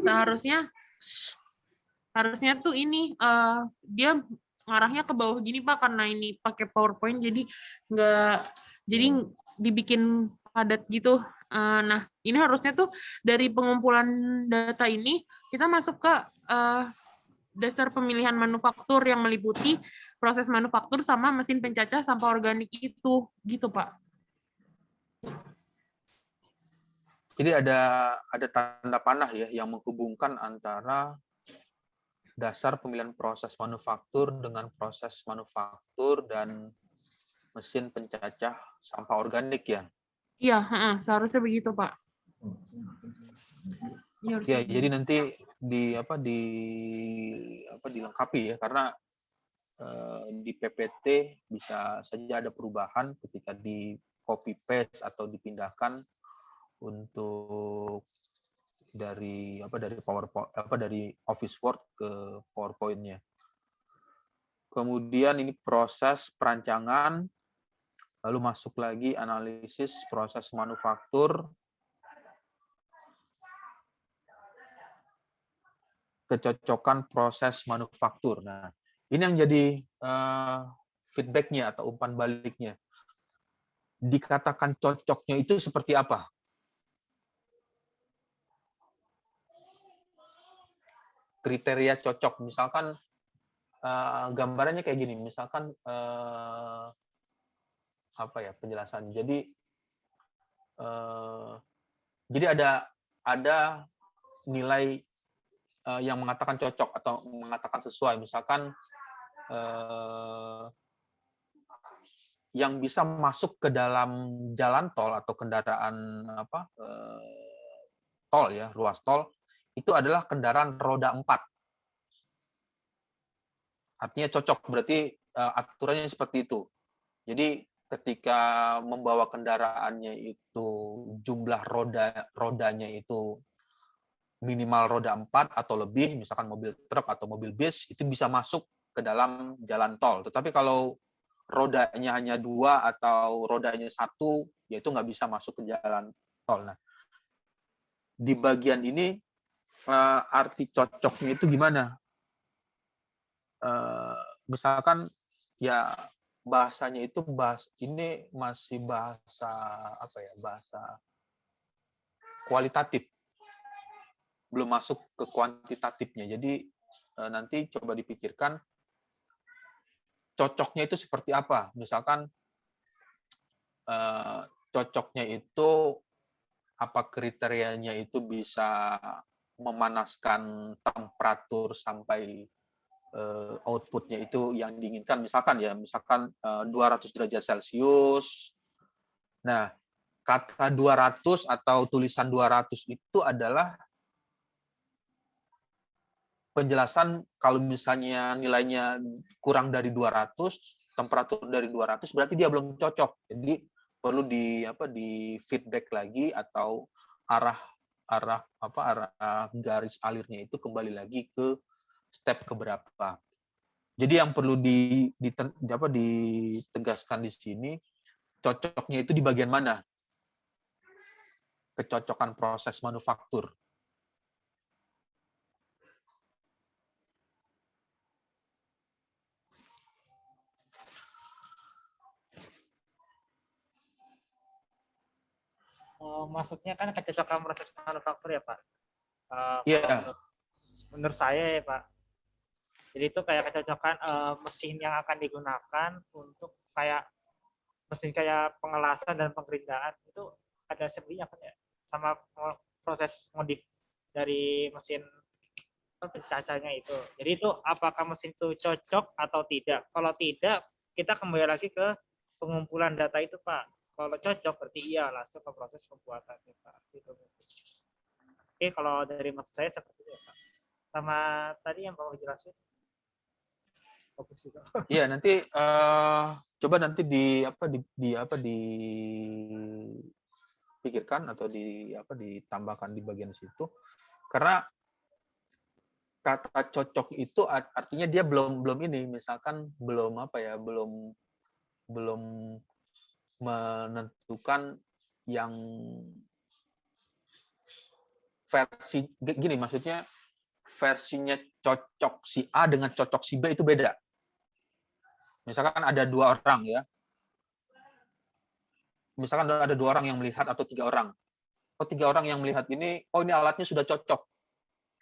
Seharusnya tuh ini dia ngarahnya ke bawah gini Pak, karena ini pakai PowerPoint jadi dibikin padat gitu. Nah, ini harusnya tuh dari pengumpulan data ini kita masuk ke dasar pemilihan manufaktur yang meliputi proses manufaktur sama mesin pencacah sampah organik itu, gitu Pak. Jadi ada tanda panah ya yang menghubungkan antara dasar pemilihan proses manufaktur dengan proses manufaktur dan mesin pencacah sampah organik ya. Iya, seharusnya begitu Pak. Ya, jadi nanti dilengkapi ya, karena di PPT bisa saja ada perubahan ketika di copy paste atau dipindahkan untuk dari PowerPoint dari Office Word ke PowerPoint-nya. Kemudian ini proses perancangan, lalu masuk lagi analisis proses manufaktur, kecocokan proses manufaktur. Nah, ini yang jadi feedback-nya atau umpan baliknya. Dikatakan cocoknya itu seperti apa? Kriteria cocok, misalkan gambarannya kayak gini, misalkan apa ya penjelasan. Jadi ada nilai yang mengatakan cocok atau mengatakan sesuai, misalkan yang bisa masuk ke dalam jalan tol atau kendaraan tol ya, ruas tol, itu adalah kendaraan roda 4. Artinya cocok, berarti aturannya seperti itu. Jadi ketika membawa kendaraannya itu jumlah rodanya itu minimal roda 4 atau lebih, misalkan mobil truk atau mobil bis, itu bisa masuk ke dalam jalan tol. Tetapi kalau rodanya hanya 2 atau rodanya 1, ya itu nggak bisa masuk ke jalan tol. Nah, di bagian ini arti cocoknya itu gimana? Misalkan ya bahasanya itu ini masih bahasa bahasa kualitatif, belum masuk ke kuantitatifnya. Jadi nanti coba dipikirkan cocoknya itu seperti apa. Misalkan cocoknya itu apa kriterianya itu bisa memanaskan temperatur sampai outputnya itu yang diinginkan, misalkan 200 derajat Celcius. Nah, kata 200 atau tulisan 200 itu adalah penjelasan kalau misalnya nilainya kurang dari 200, temperatur dari 200, berarti dia belum cocok. Jadi perlu di feedback lagi atau arah garis alirnya itu kembali lagi ke step keberapa. Jadi yang perlu ditegaskan di sini, cocoknya itu di bagian mana? Kecocokan proses manufaktur. Maksudnya kan kecocokan proses manufaktur ya Pak? Iya. Menurut saya ya Pak, jadi itu kayak kecocokan mesin yang akan digunakan untuk kayak mesin kayak pengelasan dan pengerjaan itu ada sebenarnya kan ya, sama proses modif dari mesin pencacahnya itu. Jadi itu apakah mesin itu cocok atau tidak? Kalau tidak, kita kembali lagi ke pengumpulan data itu Pak. Kalau cocok berarti iya langsung ke proses pembuatannya Pak. Gitu. Oke, kalau dari maksud saya seperti itu ya Pak. Sama tadi yang Bapak jelasin. Iya, nanti coba nanti pikirkan atau ditambahkan di bagian situ, karena kata cocok itu artinya dia belum ini, misalkan belum belum menentukan yang versi gini, maksudnya versinya cocok si A dengan cocok si B itu beda. Misalkan ada 2 orang ya. Misalkan ada 2 orang yang melihat atau 3 orang. Oh, 3 orang yang melihat ini, oh ini alatnya sudah cocok,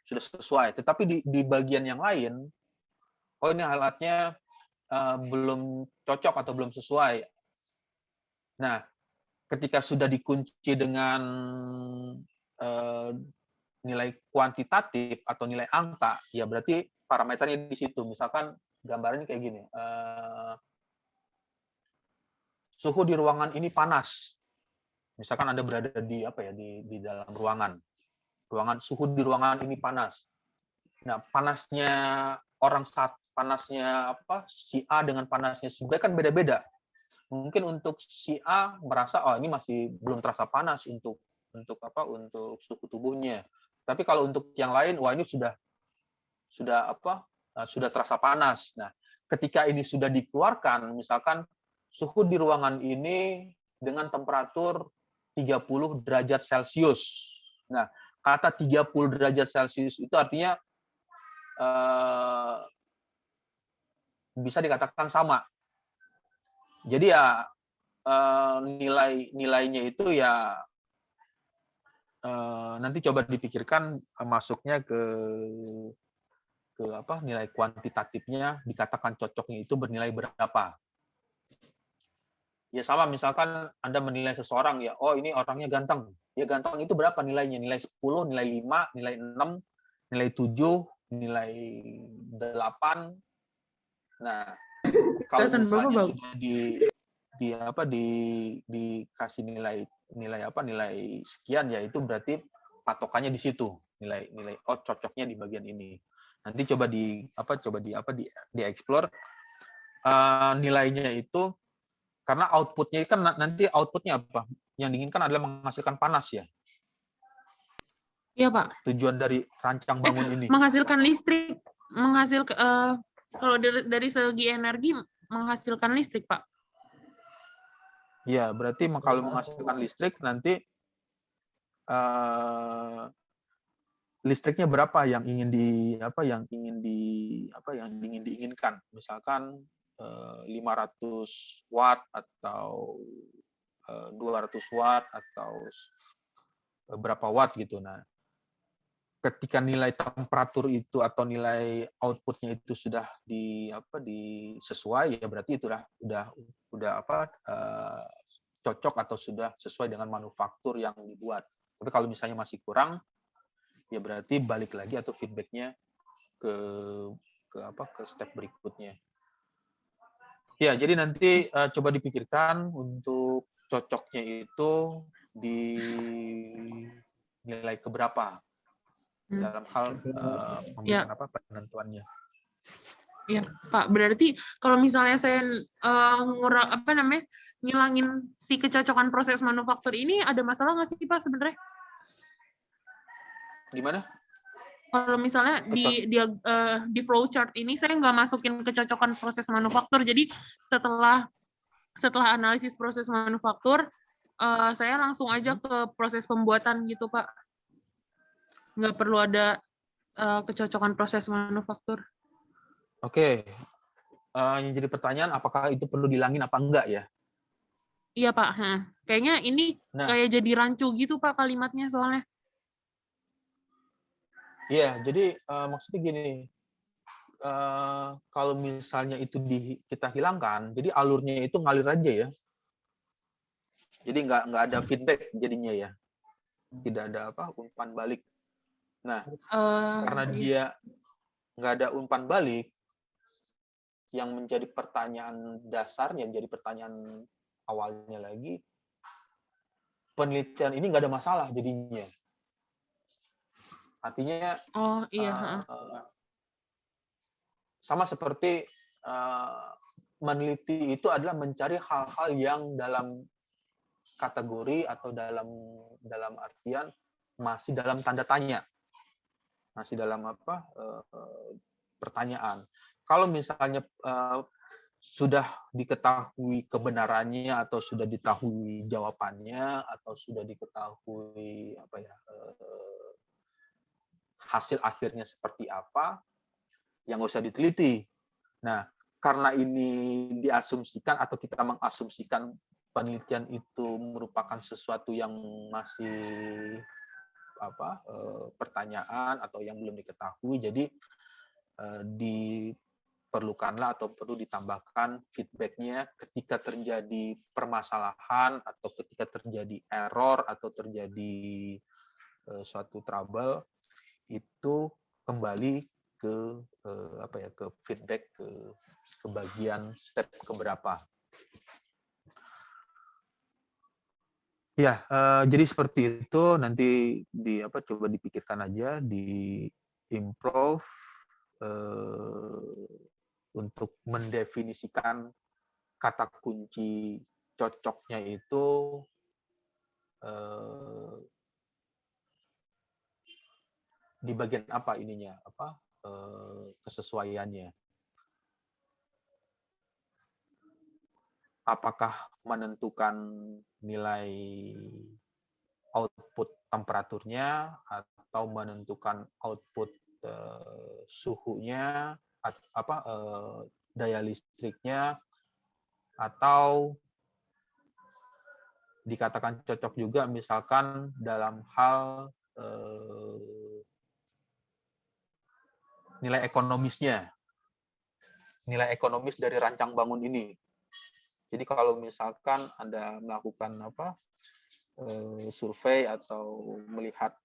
sudah sesuai. Tetapi di bagian yang lain, oh ini alatnya belum cocok atau belum sesuai. Nah, ketika sudah dikunci dengan nilai kuantitatif atau nilai angka, ya berarti parameternya di situ. Misalkan gambarnya kayak gini. Suhu di ruangan ini panas. Misalkan Anda berada di di dalam ruangan. Suhu di ruangan ini panas. Nah, panasnya si A dengan panasnya si B kan beda-beda. Mungkin untuk si A merasa ini masih belum terasa panas untuk suhu tubuhnya. Tapi kalau untuk yang lain, wah ini sudah terasa panas. Nah, ketika ini sudah dikeluarkan, misalkan suhu di ruangan ini dengan temperatur 30 derajat Celcius. Nah, kata 30 derajat Celcius itu artinya bisa dikatakan sama. Jadi ya nilainya itu ya nanti coba dipikirkan masuknya ke nilai kuantitatifnya, dikatakan cocoknya itu bernilai berapa. Ya sama, misalkan Anda menilai seseorang, ya oh ini orangnya ganteng. Ya ganteng itu berapa nilainya? Nilai 10, nilai 5, nilai 6, nilai 7, nilai 8. Nah, kalau misalnya sudah dikasih nilai sekian, ya itu berarti patokannya di situ, nilai cocoknya di bagian ini. Nanti coba di-explore nilainya itu, karena outputnya kan nanti outputnya apa? Yang diinginkan adalah menghasilkan panas ya. Iya, Pak. Tujuan dari rancang bangun ini. Menghasilkan listrik, kalau dari segi energi menghasilkan listrik, Pak. Ya, berarti kalau menghasilkan listrik nanti listriknya berapa yang diinginkan. Misalkan 500 watt atau 200 watt atau berapa watt gitu. Nah, ketika nilai temperatur itu atau nilai outputnya itu sudah sesuai, ya berarti itu udah cocok atau sudah sesuai dengan manufaktur yang dibuat. Tapi kalau misalnya masih kurang, ya berarti balik lagi atau feedbacknya ke step berikutnya. Ya, jadi nanti coba dipikirkan untuk cocoknya itu di nilai keberapa dalam hal penentuannya. Ya, Pak. Berarti kalau misalnya saya ngilangin si kecocokan proses manufaktur ini, ada masalah nggak sih, Pak, sebenarnya? Gimana? Kalau misalnya di flowchart ini saya nggak masukin kecocokan proses manufaktur, jadi setelah analisis proses manufaktur, saya langsung aja ke proses pembuatan gitu, Pak. Nggak perlu ada kecocokan proses manufaktur. Oke. Yang jadi pertanyaan, apakah itu perlu dihilangin apa enggak ya? Iya, Pak. Kayaknya ini kayak jadi rancu gitu, Pak, kalimatnya soalnya. Iya, jadi maksudnya gini, kalau misalnya itu kita hilangkan, jadi alurnya itu ngalir aja ya. Jadi nggak ada feedback jadinya ya. Tidak ada umpan balik. Nah, karena dia nggak ada umpan balik, yang menjadi pertanyaan dasarnya, menjadi pertanyaan awalnya lagi, penelitian ini nggak ada masalah jadinya. Artinya sama seperti meneliti itu adalah mencari hal-hal yang dalam kategori atau dalam artian masih dalam tanda tanya, masih dalam apa pertanyaan. Kalau misalnya sudah diketahui kebenarannya atau sudah diketahui jawabannya atau sudah diketahui apa ya hasil akhirnya seperti apa, yang nggak usah diteliti. Nah, karena ini diasumsikan atau kita mengasumsikan penelitian itu merupakan sesuatu yang masih apa pertanyaan atau yang belum diketahui, jadi diperlukanlah atau perlu ditambahkan feedbacknya ketika terjadi permasalahan atau ketika terjadi error atau terjadi suatu trouble, itu kembali ke apa ya, ke feedback ke bagian step keberapa. Ya, jadi seperti itu, nanti coba dipikirkan aja, di improve untuk mendefinisikan kata kunci cocoknya itu di bagian apa ininya, kesesuaiannya. Apakah menentukan nilai output temperaturnya atau menentukan output suhunya, daya listriknya, atau dikatakan cocok juga misalkan dalam hal nilai ekonomisnya, nilai ekonomis dari rancang bangun ini. Jadi kalau misalkan Anda melakukan survei atau melihat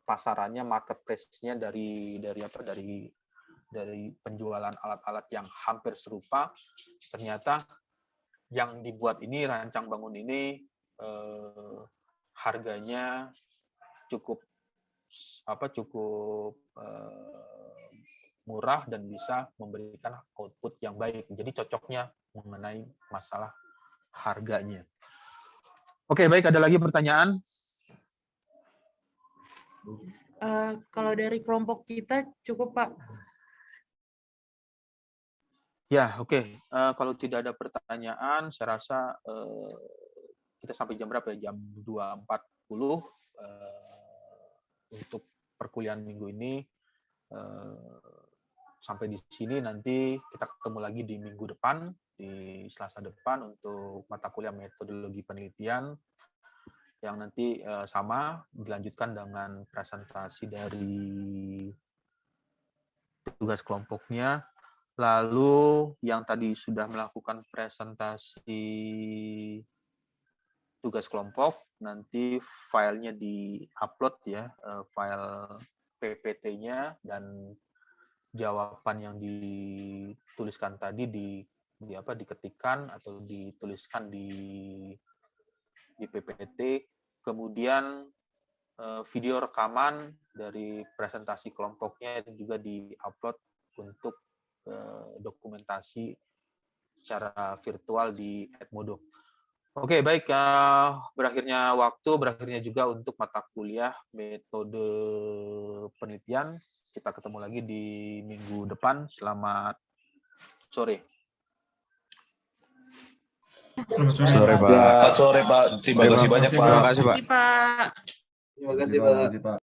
pasarannya, market price-nya dari penjualan alat-alat yang hampir serupa, ternyata yang dibuat ini, rancang bangun ini, harganya cukup murah dan bisa memberikan output yang baik. Jadi cocoknya mengenai masalah harganya. Oke, baik, ada lagi pertanyaan? Kalau dari kelompok kita cukup, Pak. Ya, oke. Kalau tidak ada pertanyaan, saya rasa kita sampai jam berapa ya? Jam 2.40 untuk perkuliahan minggu ini. Sampai di sini, nanti kita ketemu lagi di minggu depan, di Selasa depan, untuk mata kuliah metodologi penelitian, yang nanti sama dilanjutkan dengan presentasi dari tugas kelompoknya. Lalu yang tadi sudah melakukan presentasi tugas kelompok, nanti filenya di-upload ya, file PPT-nya, dan jawaban yang dituliskan tadi diketikkan atau dituliskan di PPT. Kemudian video rekaman dari presentasi kelompoknya juga di-upload untuk dokumentasi secara virtual di Edmodo. Oke, baik. Berakhirnya waktu, berakhirnya juga untuk mata kuliah metode penelitian. Kita ketemu lagi di minggu depan. Selamat sore. Selamat sore, Pak. Selamat sore, Pak. Terima kasih banyak, Pak. Terima kasih, Pak. Terima kasih, Pak.